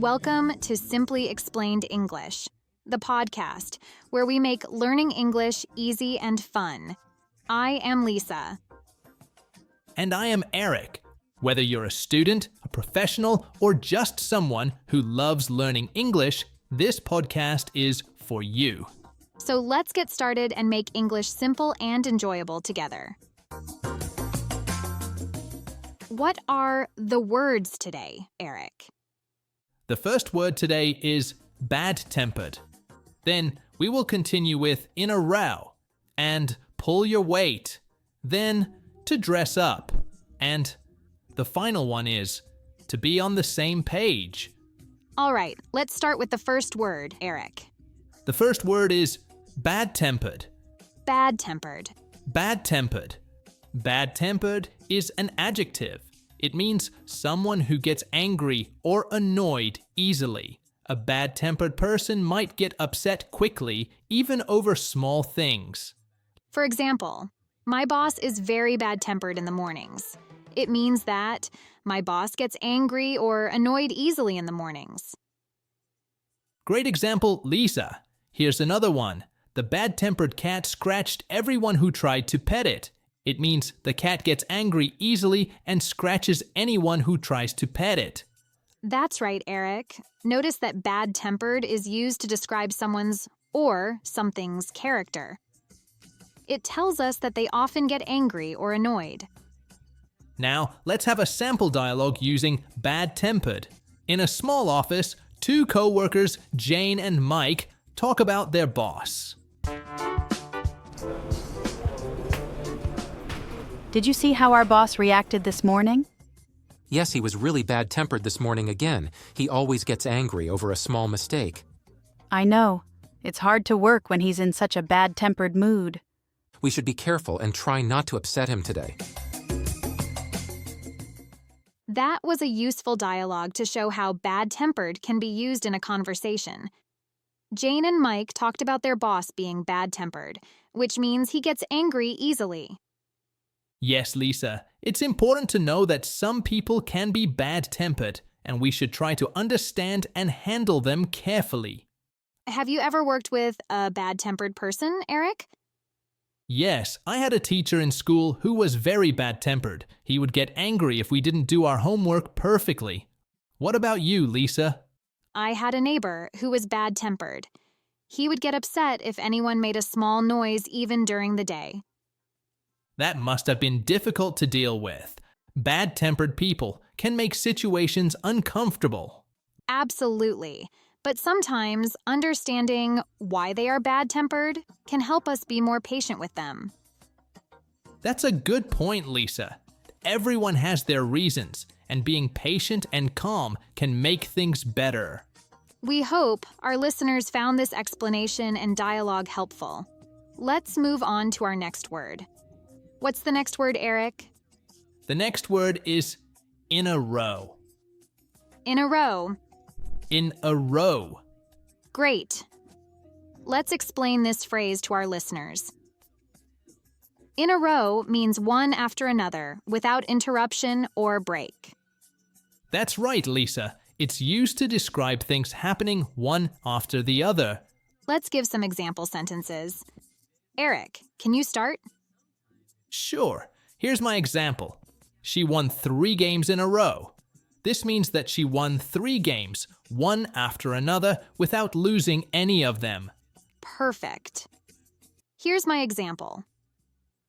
Welcome to Simply Explained English, the podcast where we make learning English easy and fun. I am Lisa. And I am Eric. Whether you're a student, a professional, or just someone who loves learning English, this podcast is for you. So let's get started and make English simple and enjoyable together. What are the words today, Eric? The first word today is bad-tempered. Then we will continue with in a row and pull your weight. Then to dress up. And the final one is to be on the same page. All right, let's start with the first word, Eric. The first word is bad-tempered. Bad-tempered. Bad-tempered. Bad-tempered is an adjective. It means someone who gets angry or annoyed easily. A bad-tempered person might get upset quickly, even over small things. For example, my boss is very bad-tempered in the mornings. It means that my boss gets angry or annoyed easily in the mornings. Great example, Lisa. Here's another one. The bad-tempered cat scratched everyone who tried to pet it. It means the cat gets angry easily and scratches anyone who tries to pet it. That's right, Eric. Notice that bad-tempered is used to describe someone's or something's character. It tells us that they often get angry or annoyed. Now, let's have a sample dialogue using bad-tempered. In a small office, two co-workers, Jane and Mike, talk about their boss. Did you see how our boss reacted this morning? Yes, he was really bad-tempered this morning again. He always gets angry over a small mistake. I know. It's hard to work when he's in such a bad-tempered mood. We should be careful and try not to upset him today. That was a useful dialogue to show how bad-tempered can be used in a conversation. Jane and Mike talked about their boss being bad-tempered, which means he gets angry easily. Yes, Lisa, it's important to know that some people can be bad-tempered, and we should try to understand and handle them carefully. Have you ever worked with a bad-tempered person, Eric? Yes, I had a teacher in school who was very bad-tempered. He would get angry if we didn't do our homework perfectly. What about you, Lisa? I had a neighbor who was bad-tempered. He would get upset if anyone made a small noise even during the day. That must have been difficult to deal with. Bad-tempered people can make situations uncomfortable. Absolutely. But sometimes understanding why they are bad-tempered can help us be more patient with them. That's a good point, Lisa. Everyone has their reasons, and being patient and calm can make things better. We hope our listeners found this explanation and dialogue helpful. Let's move on to our next word. What's the next word, Eric? The next word is in a row. In a row. In a row. Great. Let's explain this phrase to our listeners. In a row means one after another, without interruption or break. That's right, Lisa. It's used to describe things happening one after the other. Let's give some example sentences. Eric, can you start? Sure. Here's my example. She won 3 games in a row. This means that she won 3 games, one after another, without losing any of them. Perfect. Here's my example.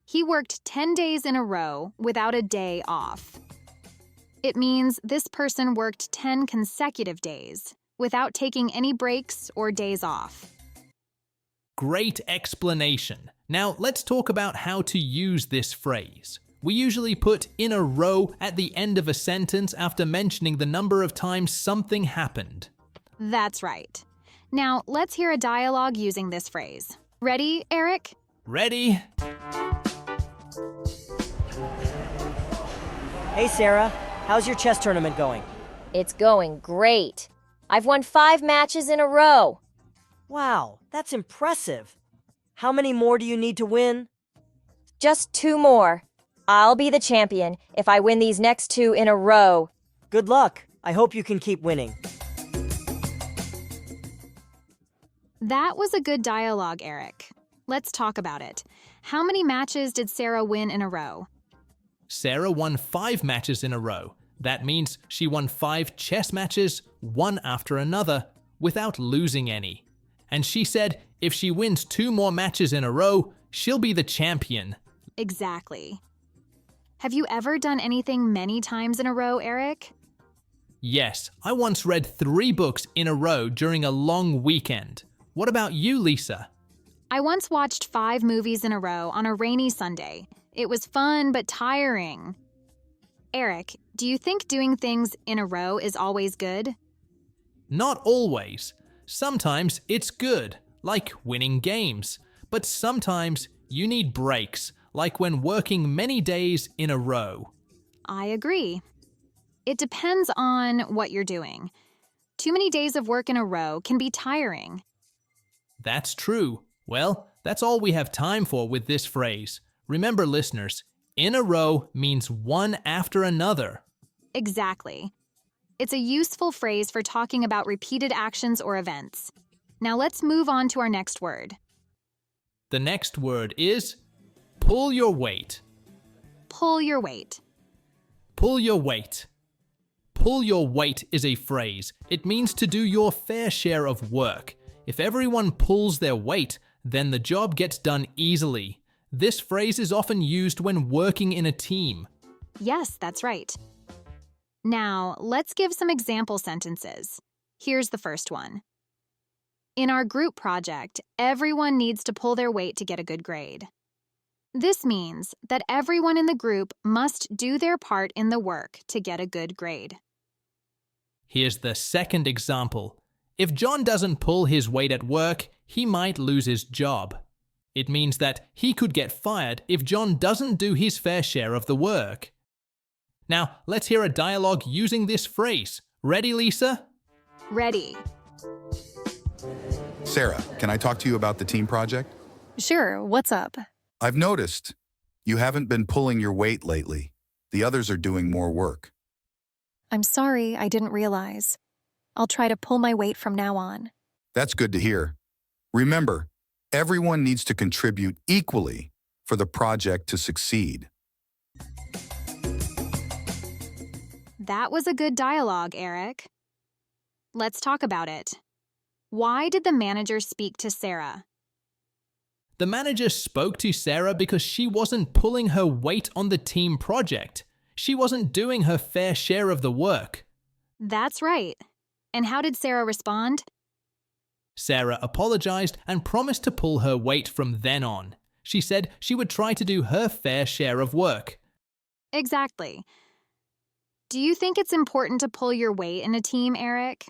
He worked 10 days in a row without a day off. It means this person worked 10 consecutive days without taking any breaks or days off. Great explanation. Now let's talk about how to use this phrase. We usually put in a row at the end of a sentence after mentioning the number of times something happened. That's right. Now let's hear a dialogue using this phrase. Ready, Eric? Ready? Hey Sarah, how's your chess tournament going? It's going great. I've won 5 matches in a row. Wow, that's impressive. How many more do you need to win? Just 2 more. I'll be the champion if I win these next 2 in a row. Good luck. I hope you can keep winning. That was a good dialogue, Eric. Let's talk about it. How many matches did Sarah win in a row? Sarah won 5 matches in a row. That means she won 5 chess matches, one after another, without losing any. And she said if she wins 2 more matches in a row, she'll be the champion. Exactly. Have you ever done anything many times in a row, Eric? Yes, I once read 3 books in a row during a long weekend. What about you, Lisa? I once watched 5 movies in a row on a rainy Sunday. It was fun but tiring. Eric, do you think doing things in a row is always good? Not always. Sometimes it's good, like winning games. But sometimes you need breaks, like when working many days in a row. I agree. It depends on what you're doing. Too many days of work in a row can be tiring. That's true. Well, that's all we have time for with this phrase. Remember, listeners, in a row means one after another. Exactly. It's a useful phrase for talking about repeated actions or events. Now let's move on to our next word. The next word is pull your weight. Pull your weight. Pull your weight. Pull your weight is a phrase. It means to do your fair share of work. If everyone pulls their weight, then the job gets done easily. This phrase is often used when working in a team. Yes, that's right. Now, let's give some example sentences. Here's the first one. In our group project, everyone needs to pull their weight to get a good grade. This means that everyone in the group must do their part in the work to get a good grade. Here's the second example. If John doesn't pull his weight at work, he might lose his job. It means that he could get fired if John doesn't do his fair share of the work. Now, let's hear a dialogue using this phrase. Ready, Lisa? Ready. Sarah, can I talk to you about the team project? Sure, what's up? I've noticed you haven't been pulling your weight lately. The others are doing more work. I'm sorry, I didn't realize. I'll try to pull my weight from now on. That's good to hear. Remember, everyone needs to contribute equally for the project to succeed. That was a good dialogue, Eric. Let's talk about it. Why did the manager speak to Sarah? The manager spoke to Sarah because she wasn't pulling her weight on the team project. She wasn't doing her fair share of the work. That's right. And how did Sarah respond? Sarah apologized and promised to pull her weight from then on. She said she would try to do her fair share of work. Exactly. Do you think it's important to pull your weight in a team, Eric?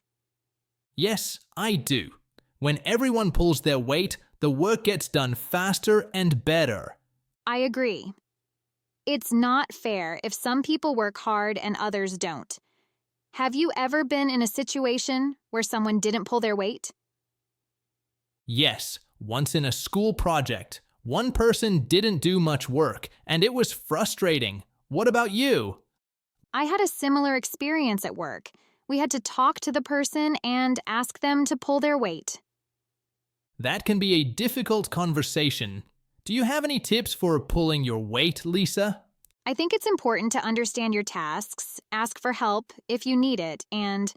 Yes, I do. When everyone pulls their weight, the work gets done faster and better. I agree. It's not fair if some people work hard and others don't. Have you ever been in a situation where someone didn't pull their weight? Yes, once in a school project, one person didn't do much work, and it was frustrating. What about you? I had a similar experience at work. We had to talk to the person and ask them to pull their weight. That can be a difficult conversation. Do you have any tips for pulling your weight, Lisa? I think it's important to understand your tasks, ask for help if you need it, and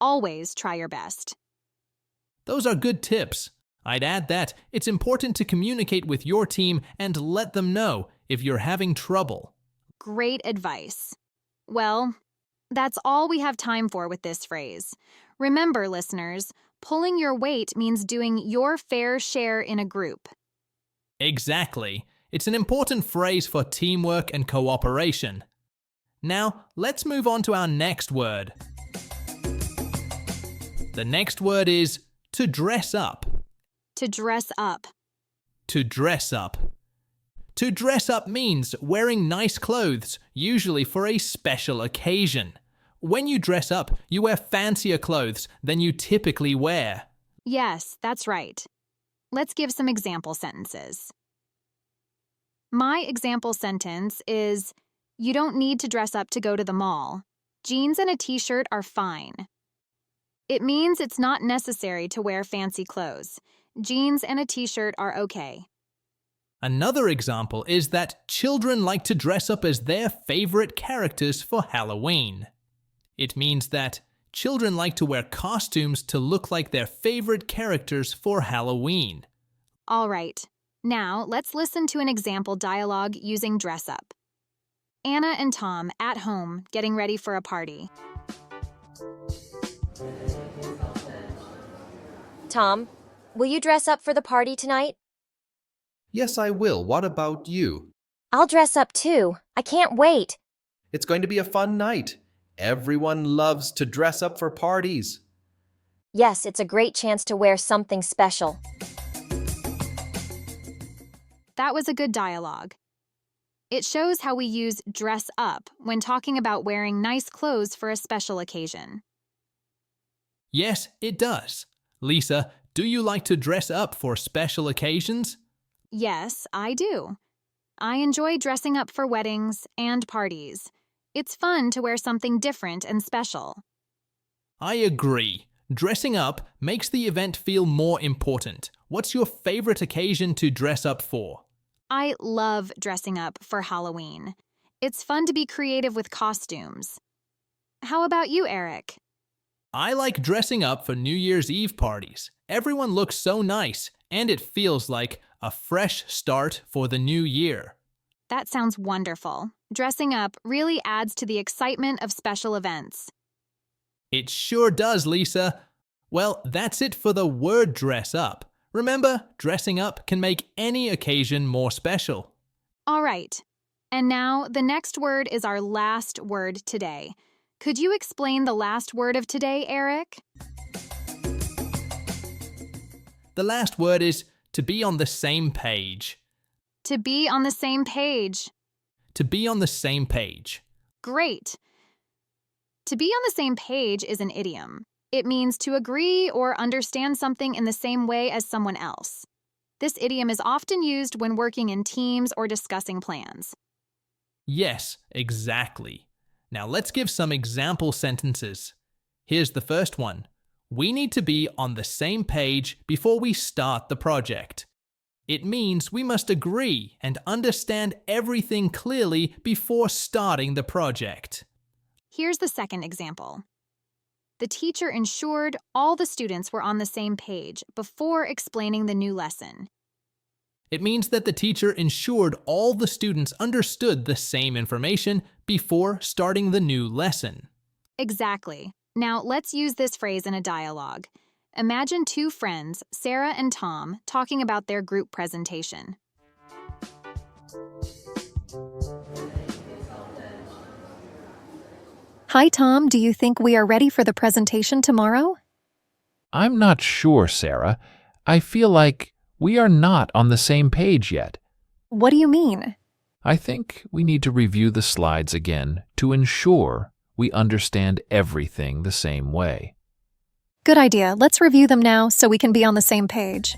always try your best. Those are good tips. I'd add that it's important to communicate with your team and let them know if you're having trouble. Great advice. Well, that's all we have time for with this phrase. Remember, listeners, pulling your weight means doing your fair share in a group. Exactly. It's an important phrase for teamwork and cooperation. Now, let's move on to our next word. The next word is to dress up. To dress up. To dress up. To dress up means wearing nice clothes, usually for a special occasion. When you dress up, you wear fancier clothes than you typically wear. Yes, that's right. Let's give some example sentences. My example sentence is, you don't need to dress up to go to the mall. Jeans and a t-shirt are fine. It means it's not necessary to wear fancy clothes. Jeans and a t-shirt are okay. Another example is that children like to dress up as their favorite characters for Halloween. It means that children like to wear costumes to look like their favorite characters for Halloween. All right. Now, let's listen to an example dialogue using dress up. Anna and Tom at home getting ready for a party. Tom, will you dress up for the party tonight? Yes, I will. What about you? I'll dress up too. I can't wait. It's going to be a fun night. Everyone loves to dress up for parties. Yes, it's a great chance to wear something special. That was a good dialogue. It shows how we use dress up when talking about wearing nice clothes for a special occasion. Yes, it does. Lisa, do you like to dress up for special occasions? Yes, I do. I enjoy dressing up for weddings and parties. It's fun to wear something different and special. I agree. Dressing up makes the event feel more important. What's your favorite occasion to dress up for? I love dressing up for Halloween. It's fun to be creative with costumes. How about you, Eric? I like dressing up for New Year's Eve parties. Everyone looks so nice, and it feels like a fresh start for the new year. That sounds wonderful. Dressing up really adds to the excitement of special events. It sure does, Lisa. Well, that's it for the word dress up. Remember, dressing up can make any occasion more special. All right. And now, the next word is our last word today. Could you explain the last word of today, Eric? The last word is to be on the same page. To be on the same page. To be on the same page. Great. To be on the same page is an idiom. It means to agree or understand something in the same way as someone else. This idiom is often used when working in teams or discussing plans. Yes, exactly. Now let's give some example sentences. Here's the first one. We need to be on the same page before we start the project. It means we must agree and understand everything clearly before starting the project. Here's the second example. The teacher ensured all the students were on the same page before explaining the new lesson. It means that the teacher ensured all the students understood the same information before starting the new lesson. Exactly. Now let's use this phrase in a dialogue. Imagine two friends, Sarah and Tom, talking about their group presentation. Hi, Tom. Do you think we are ready for the presentation tomorrow? I'm not sure, Sarah. I feel like we are not on the same page yet. What do you mean? I think we need to review the slides again to ensure we understand everything the same way. Good idea. Let's review them now so we can be on the same page.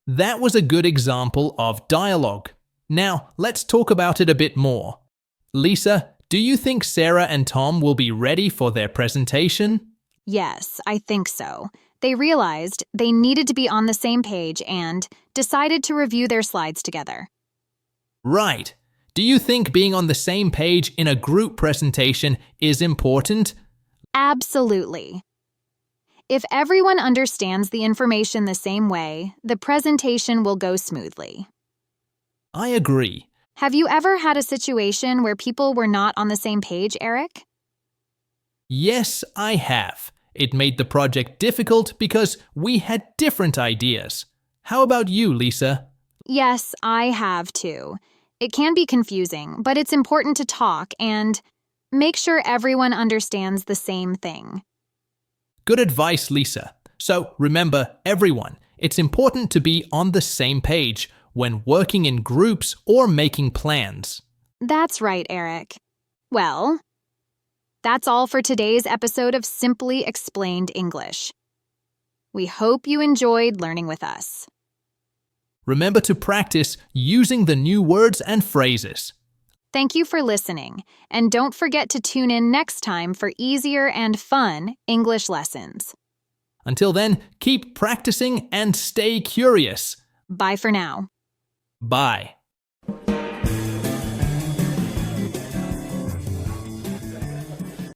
That was a good example of dialogue. Now, let's talk about it a bit more. Lisa, do you think Sarah and Tom will be ready for their presentation? Yes, I think so. They realized they needed to be on the same page and decided to review their slides together. Right. Do you think being on the same page in a group presentation is important? Absolutely. If everyone understands the information the same way, the presentation will go smoothly. I agree. Have you ever had a situation where people were not on the same page, Eric? Yes, I have. It made the project difficult because we had different ideas. How about you, Lisa? Yes, I have too. It can be confusing, but it's important to talk and make sure everyone understands the same thing. Good advice, Lisa. So remember, everyone, it's important to be on the same page when working in groups or making plans. That's right, Eric. Well, that's all for today's episode of Simply Explained English. We hope you enjoyed learning with us. Remember to practice using the new words and phrases. Thank you for listening, and don't forget to tune in next time for easier and fun English lessons. Until then, keep practicing and stay curious. Bye for now. Bye.